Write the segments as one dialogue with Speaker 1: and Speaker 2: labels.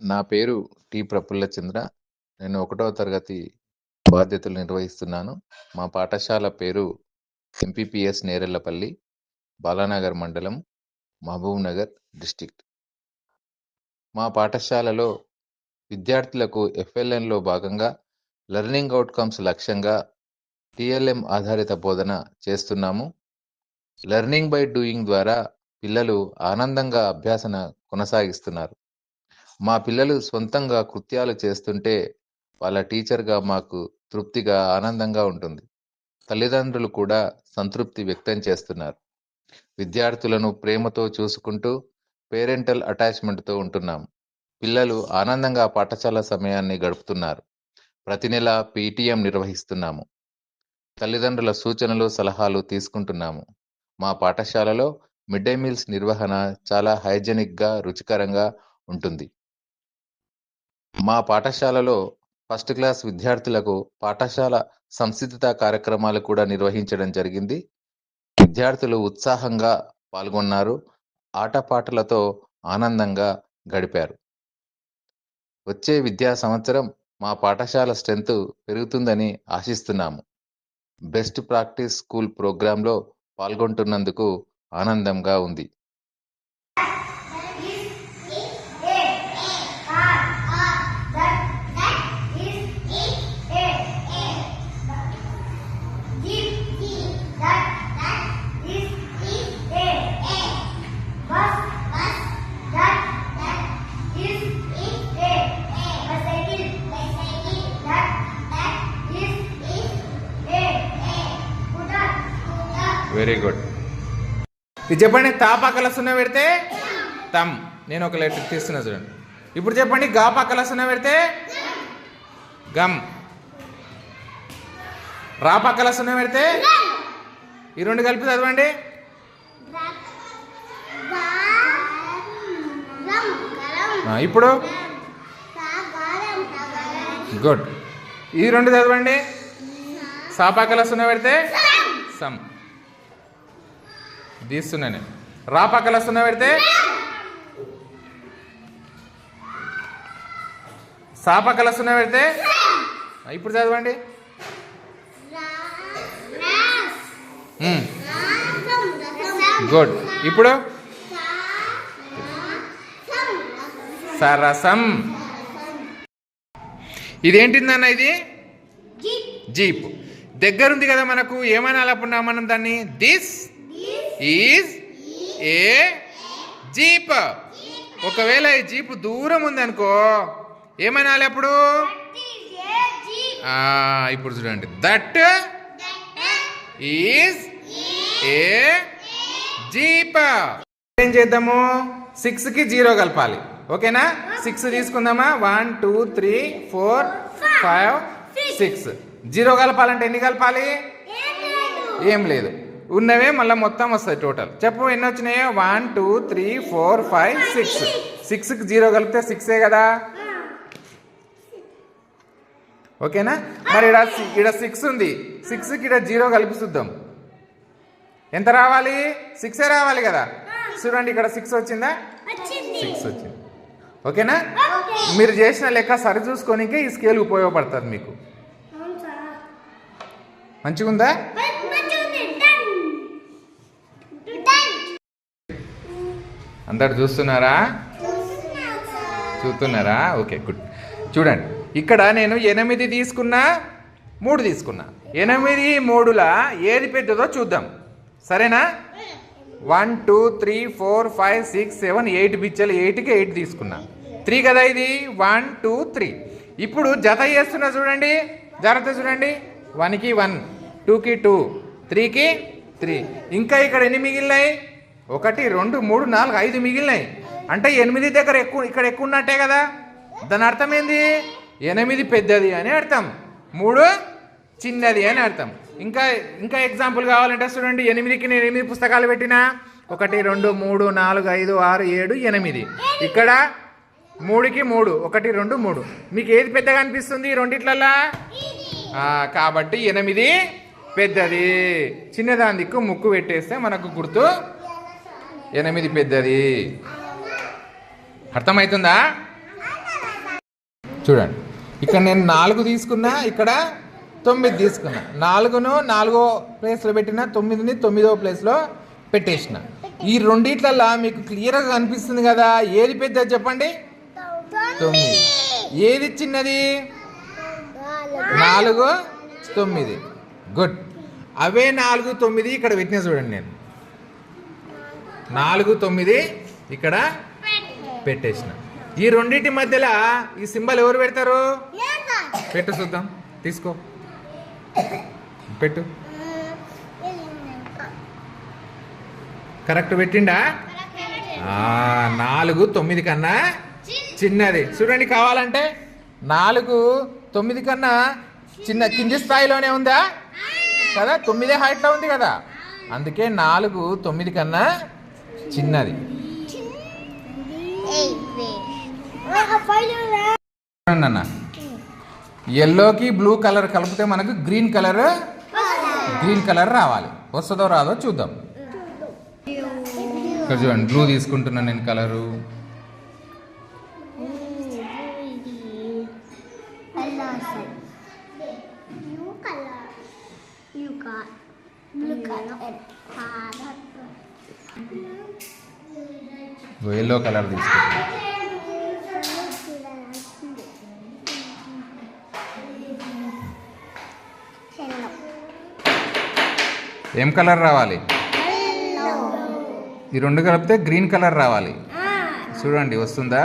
Speaker 1: నా పేరు టి. ప్రఫుల్లచంద్ర. నేను 1వ తరగతి బాధ్యతలు నిర్వహిస్తున్నాను. మా పాఠశాల పేరు ఎంపీపీఎస్ నేరెళ్లపల్లి, బాలానగర్ మండలం, మహబూబ్‌నగర్ డిస్ట్రిక్ట్. మా పాఠశాలలో విద్యార్థులకు ఎఫ్ఎల్ఎన్‌లో భాగంగా లెర్నింగ్ అవుట్‌కమ్స్ లక్ష్యంగా టీఎల్ఎం ఆధారిత బోధన చేస్తున్నాము. లెర్నింగ్ బై డూయింగ్ ద్వారా పిల్లలు ఆనందంగా అభ్యాసన కొనసాగిస్తున్నారు. మా పిల్లలు సొంతంగా కృత్యాలు చేస్తుంటే వాళ్ళ టీచర్‌గా మాకు తృప్తిగా, ఆనందంగా ఉంటుంది. తల్లిదండ్రులు కూడా సంతృప్తి వ్యక్తం చేస్తున్నారు. విద్యార్థులను ప్రేమతో చూసుకుంటూ పేరెంటల్ అటాచ్‌మెంట్‌తో ఉంటున్నాం. పిల్లలు ఆనందంగా పాఠశాల సమయాన్ని గడుపుతున్నారు. ప్రతి నెల పీటీఎం నిర్వహిస్తున్నాము. తల్లిదండ్రుల సూచనలు, సలహాలు తీసుకుంటున్నాము. మా పాఠశాలలో మిడ్ డే మీల్స్ నిర్వహణ చాలా హైజెనిక్‌గా, రుచికరంగా ఉంటుంది. మా పాఠశాలలో ఫస్ట్ క్లాస్ విద్యార్థులకు పాఠశాల సంసిద్ధత కార్యక్రమాలు కూడా నిర్వహించడం జరిగింది. విద్యార్థులు ఉత్సాహంగా పాల్గొన్నారు. ఆటపాటలతో ఆనందంగా గడిపారు. వచ్చే విద్యా సంవత్సరం మా పాఠశాల స్ట్రెంత్ పెరుగుతుందని ఆశిస్తున్నాము. బెస్ట్ ప్రాక్టీస్ స్కూల్ ప్రోగ్రాంలో పాల్గొంటున్నందుకు ఆనందంగా ఉంది. Very good.
Speaker 2: ఇది చెప్పండి. తా పక్కల సున్నా పెడితే తమ్. నేను ఒక లెటర్ తీస్తున్నా చూడండి. ఇప్పుడు చెప్పండి. గా పక్కల సున్నా పెడితే గమ్. రా పక్కల సున్నా పెడితే ఈ రెండు కలిపి చదవండి. ఇప్పుడు గుడ్. ఈ రెండు చదవండి. సా పక్కల సున్నా పెడితే సమ్. తీస్తున్నా నేను. రా పక్కల సున్నా పెడితే సా పక్కల సున్నా పెడితే ఇప్పుడు చదవండి. గుడ్. ఇప్పుడు సరసం. ఇదేంటిందన్న? ఇది జీప్. దగ్గరుంది కదా మనకు. ఏమనాలనుకున్నా మనం దాన్ని? This is a jeep. ఒకవేళ ఈ జీప్ దూరం ఉంది అనుకో ఏమనాలి అప్పుడు? ఇప్పుడు చూడండి. That is a jeep. ఏం చేద్దాము? 6కి 0 కలపాలి. ఓకేనా? 6 తీసుకుందామా? 1 2 3 4 5 6. 0 కలపాలంటే ఎన్ని కలపాలి? ఏం లేదు. ఉన్నవే మళ్ళీ మొత్తం వస్తాయి టోటల్. చెప్పు ఎన్ని వచ్చినాయో? 1 2 3 4 5 6. 6కి 0 కలిపితే 6ఏ కదా. ఓకేనా? మరి ఇక్కడ 6 ఉంది. 6కి ఇక్కడ 0 కలిపి చూద్దాం. ఎంత రావాలి? 6ఏ రావాలి కదా. చూడండి, ఇక్కడ 6 వచ్చిందా? 6 వచ్చింది. ఓకేనా? మీరు చేసిన లెక్క సరి చూసుకోనికే ఈ స్కేల్ ఉపయోగపడుతుంది మీకు. మంచిగా ఉందా? అందరు చూస్తున్నారా? Okay, good. చూడండి, ఇక్కడ నేను 8 తీసుకున్నా, 3 తీసుకున్నా. 8 3లా ఏది పెద్దదో చూద్దాం. సరేనా? 1 2 3 4 5 6 7 8 బిచ్చలు. 8కి 8 తీసుకున్నా. 3 కదా ఇది. 1 2 3. ఇప్పుడు జత చేస్తున్నా చూడండి. జాగ్రత్త చూడండి. 1కి 1, 2కి 2, 3కి 3. ఇంకా ఇక్కడ ఎన్ని మిగిలినాయి? 1 2 3 4 5 మిగిలినాయి. అంటే 8 దగ్గర ఇక్కడ ఎక్కువ ఉన్నట్టే కదా. దాని అర్థం ఏంది? 8 పెద్దది అని అర్థం, 3 చిన్నది అని అర్థం. ఇంకా ఎగ్జాంపుల్ కావాలంటే చూడండి. 8కి నేను 8 పుస్తకాలు పెట్టినా. 1 2 3 4 5 6 7 8. ఇక్కడ 3కి 3, 1 2 3. మీకు ఏది పెద్దగా అనిపిస్తుంది రెండిట్లలా? కాబట్టి 8 పెద్దది. చిన్నదాని దిక్కు ముక్కు పెట్టేస్తే మనకు గుర్తు 8 పెద్దది. అర్థమవుతుందా? చూడండి, ఇక్కడ నేను 4 తీసుకున్నా, ఇక్కడ 9 తీసుకున్నా. 4ను 4వ ప్లేస్లో పెట్టిన, 9ని 9వ ప్లేస్లో పెట్టేసిన. ఈ రెండిట్లల్లో మీకు క్లియర్గా కనిపిస్తుంది కదా, ఏది పెద్దది చెప్పండి? 9. ఏది చిన్నది? 4, 9. గుడ్. అవే 4, 9 ఇక్కడ పెట్టిన చూడండి. నేను 4, 9 ఇక్కడ పెట్టేసిన. ఈ రెండింటి మధ్యలో ఈ సింబల్ ఎవరు పెడతారు? పెట్టు చూద్దాం. తీసుకో, పెట్టు. కరెక్ట్ పెట్టిండా? 4, 9 కన్నా చిన్నది. చూడండి, కావాలంటే 4, 9 కన్నా చిన్న కింది స్థాయిలోనే ఉందా కదా? 9 హైట్లో ఉంది కదా, అందుకే 4, 9 కన్నా చిన్నది. అన్న, ఎల్లోకి బ్లూ కలర్ కలిపితే మనకు గ్రీన్ కలర్ రావాలి. వస్తుందో రాదో చూద్దాం. ఇక్కడ చూడండి, బ్లూ తీసుకుంటున్నాను నేను కలరు. ఎల్లో కలర్ తీసుకుంటాను. ఏం కలర్ రావాలి? ఈ రెండు కలిపితే గ్రీన్ కలర్ రావాలి. చూడండి, వస్తుందా?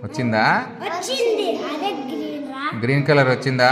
Speaker 2: వచ్చిందా? గ్రీన్ కలర్ వచ్చిందా?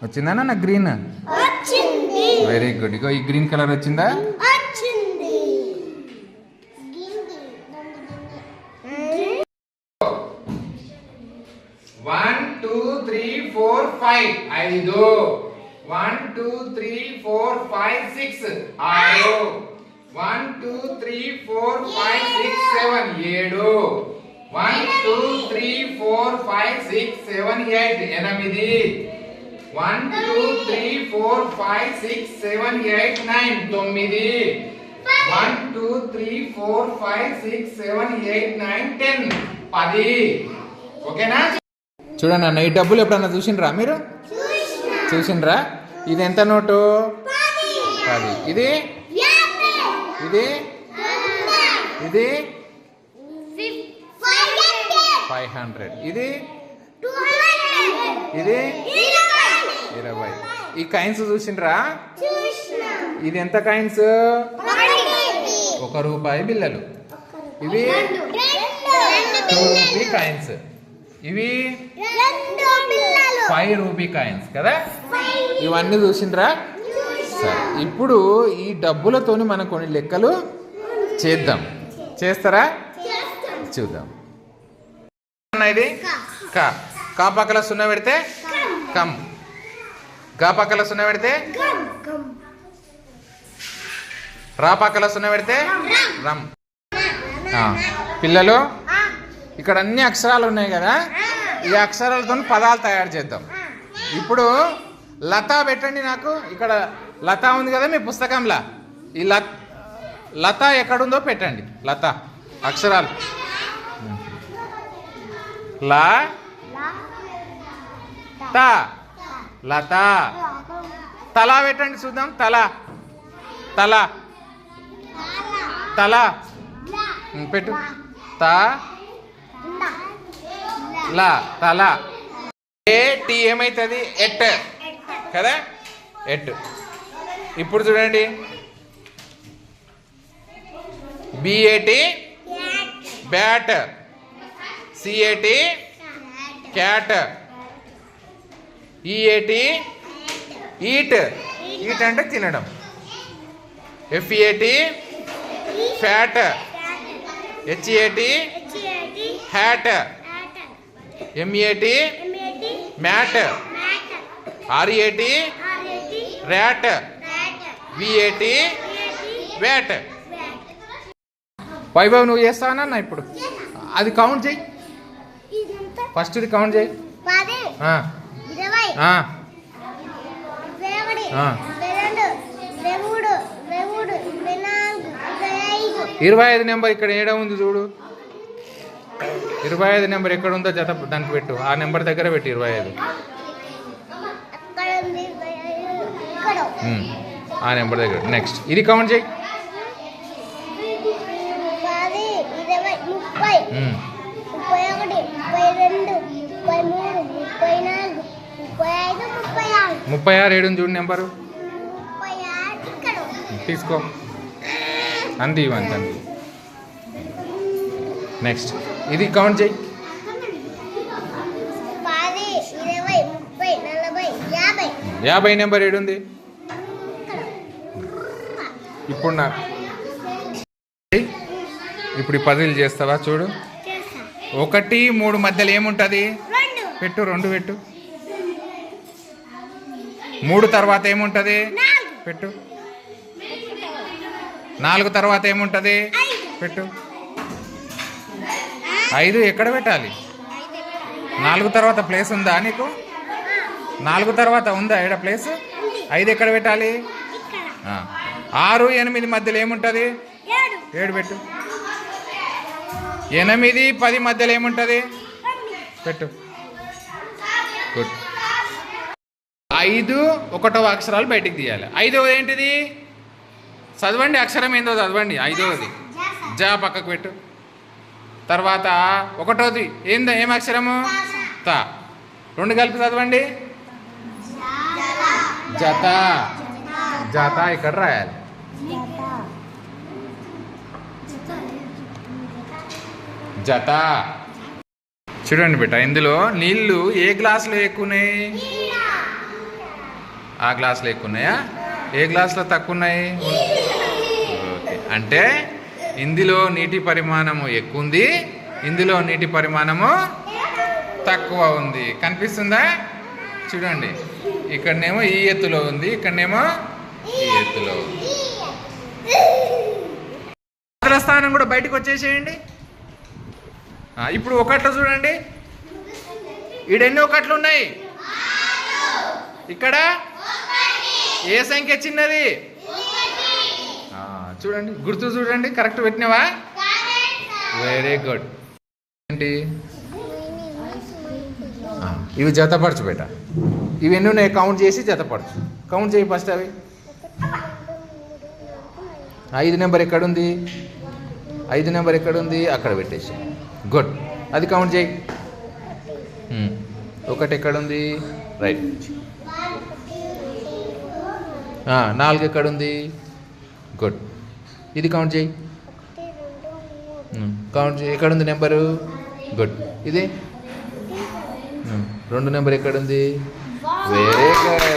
Speaker 2: వచ్చిందా నా గ్రీన్? Very good. ఇగో ఈ గ్రీన్ కలర్ వచ్చిందా? 1 2 3 4 5 5. 1 2 3 4 5 6 6. 1 2 3 4 5 6 7 7. 1 2 3 4 5 6 7 8 8. 1 2 3 4 5 6 7 8 9 9. 1 2 3 4 5 6 7 8 9 10 10. ఓకేనా? చూడండి అన్న, ఈ డబ్బులు ఎప్పుడన్నా చూసిండ్రా మీరు? చూసిండ్రా? ఇది ఎంత నోటు? 10. ఇది ఇది ఇది 500. ఇది ఇది 20. ఈ కాయిన్స్ చూసిండ్రా? ఇది ఎంత కాయిన్స్? 1 రూపాయి బిళ్ళలు. ఇవి 2 రూపీ కాయిన్స్. ఇవి 5 రూపీ కాయిన్స్ కదా. ఇవన్నీ చూసిండ్రా? సరే, ఇప్పుడు ఈ డబ్బులతోని మనం కొన్ని లెక్కలు చేద్దాం. చేస్తారా? చూద్దాం. ఇది కా పక్కల 0 పెడితే కమ్, గా పక్కల 0 పెడితే రా పక్కల 0 పెడితే రమ్. పిల్లలు, ఇక్కడ అన్ని అక్షరాలు ఉన్నాయి కదా, ఈ అక్షరాలతో పదాలు తయారు చేద్దాం. ఇప్పుడు లత పెట్టండి నాకు. ఇక్కడ లత ఉంది కదా మీ పుస్తకంలో, ఈ లత ఎక్కడుందో పెట్టండి. లత అక్షరాలు లా తా, లత. తల పెట్టండి చూద్దాం. తల తల తల పెట్టు. తా లా, తల. ఏ టీ ఏమైతుంది? ఎట్ కదా, ఎట్. ఇప్పుడు చూడండి, B A T bat, C A T cat, E A T eat, eat అంటే తినడం, F E A T fat, H A T hat, M A T mat, R A T rat, V A T vat. Vaibhav నువ్వు చేస్తావన్నా? ఇప్పుడు అది కౌంట్ చేయి. ఫస్ట్ ఇది కౌంట్ చేయి.
Speaker 3: 10 20 21 22
Speaker 2: 25 నెంబర్ ఇక్కడ ఏడ ఉంది చూడు. 25 నెంబర్ ఎక్కడ ఉందో జత దానికి పెట్టు. ఆ నెంబర్ దగ్గర పెట్టు 25. ఆ నెంబర్ దగ్గర. నెక్స్ట్ ఇది కౌంట్ చేయి. 36 ఏడు చూడు నెంబరు. తీసుకో అంది ఇవంత. నెక్స్ట్ ఇది కౌంట్ చేయి. 50 నెంబర్ ఏడుంది. ఇప్పుడు నాకు ఇప్పుడు ఈ పజిల్ చేస్తావా చూడు. 1, 3 మధ్యలో ఏముంటుంది పెట్టు. 2 పెట్టు. 3 తర్వాత ఏముంటుంది పెట్టు. 4 తర్వాత ఏముంటుంది పెట్టు. 5 ఎక్కడ పెట్టాలి? 4 తర్వాత ప్లేస్ ఉందా నీకు? 4 తర్వాత ఉందా ఎక్కడ ప్లేస్? 5 ఎక్కడ పెట్టాలి? 6, 8 మధ్యలో ఏముంటుంది? 7 పెట్టు. 8, 10 మధ్యలో ఏముంటుంది పెట్టు. గుడ్. 5 ఒకటవ అక్షరాలు బయటికి తీయాలి. 5వ ఏంటిది చదవండి. అక్షరం ఏందో చదవండి. 5వది జా పక్కకు పెట్టు. తర్వాత 1వది ఏం అక్షరము? తా. 2 కలిపి చదవండి. జత. జత ఇక్కడ రాయాలి. జత. చూడండి బిడ్డ, ఇందులో నీళ్ళు ఏ గ్లాసులో ఎక్కువ ఉన్నాయి? ఆ గ్లాసులో ఎక్కువ ఉన్నాయా? ఏ గ్లాసులో తక్కువ ఉన్నాయి? ఓకే, అంటే ఇందులో నీటి పరిమాణము ఎక్కువ ఉంది, ఇందులో నీటి పరిమాణము తక్కువ ఉంది. కనిపిస్తుందా? చూడండి, ఇక్కడనేమో ఈ ఎత్తులో ఉంది, ఇక్కడనేమో ఈ ఎత్తులో ఉంది. స్థానం కూడా బయటకు వచ్చేసేయండి. ఇప్పుడు ఒకట్లో చూడండి, ఈడెన్ని ఒకట్లు ఉన్నాయి? ఇక్కడ ఏ సంఖ్య చిన్నది? చూడండి, గుర్తు చూడండి. కరెక్ట్ పెట్టినావా? Very good. ఏంటి ఇవి జతపరచు బేట. ఇవి ఎన్ని ఉన్నాయి కౌంట్ చేసి జతపరచు. కౌంట్ చేయి ఫస్ట్. అవి 5 నెంబర్ ఎక్కడుంది? 5 నెంబర్ ఎక్కడుంది? అక్కడ పెట్టేసి. గుడ్. అది కౌంట్ చేయి. 1 ఎక్కడుంది? రైట్. 4 ఎక్కడుంది? గుడ్. ఇది కౌంట్ చేయి. కౌంట్ చేయి. ఎక్కడుంది నెంబరు? గుడ్. ఇది 2 నెంబర్ ఎక్కడుంది? Very good.